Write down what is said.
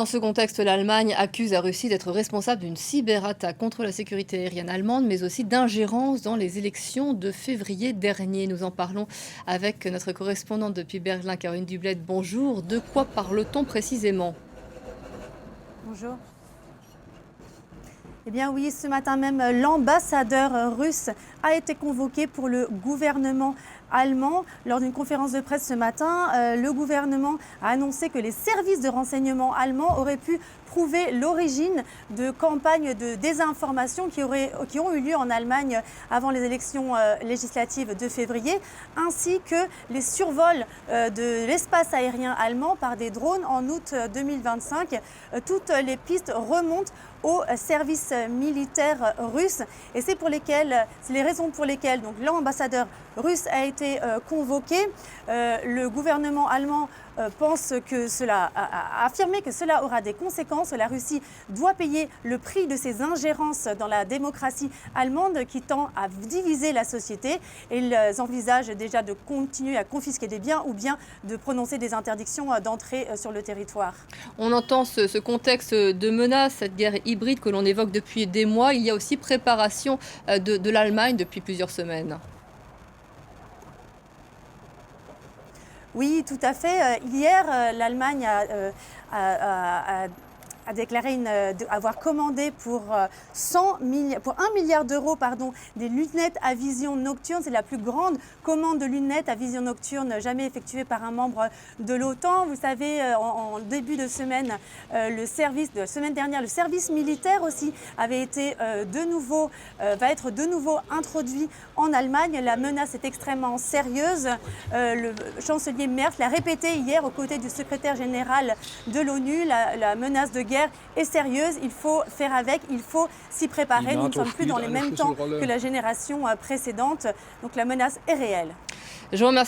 Dans ce contexte, l'Allemagne accuse la Russie d'être responsable d'une cyberattaque contre la sécurité aérienne allemande, mais aussi d'ingérence dans les élections de février dernier. Nous en parlons avec notre correspondante depuis Berlin, Caroline Dublette. Bonjour. De quoi parle-t-on précisément? Bonjour. Eh bien oui, ce matin même, l'ambassadeur russe a été convoqué pour le gouvernement allemand. Lors d'une conférence de presse ce matin, le gouvernement a annoncé que les services de renseignement allemands auraient pu prouver l'origine de campagnes de désinformation qui ont eu lieu en Allemagne avant les élections législatives de février, ainsi que les survols de l'espace aérien allemand par des drones en août 2025. Toutes les pistes remontent aux services militaires russes et c'est les raisons pour lesquelles donc l'ambassadeur russe a été convoqué. Le gouvernement allemand pense que a affirmé que cela aura des conséquences. La Russie doit payer le prix de ses ingérences dans la démocratie allemande qui tend à diviser la société. Et ils envisagent déjà de continuer à confisquer des biens ou bien de prononcer des interdictions d'entrée sur le territoire. On entend ce contexte de menace, cette guerre hybride que l'on évoque depuis des mois. Il y a aussi préparation de l'Allemagne depuis plusieurs semaines. Oui, tout à fait. Hier, l'Allemagne a déclaré avoir commandé pour 1 milliard d'euros des lunettes à vision nocturne. C'est la plus grande commande de lunettes à vision nocturne jamais effectuée par un membre de l'OTAN. Vous savez, en début de semaine, semaine dernière, le service militaire aussi avait été va être de nouveau introduit en Allemagne. La menace est extrêmement sérieuse. Le chancelier Merz l'a répété hier aux côtés du secrétaire général de l'ONU. La menace de guerre est sérieuse, il faut faire avec, il faut s'y préparer. Nous ne sommes plus dans les mêmes temps que la génération précédente, donc la menace est réelle. Je vous remercie.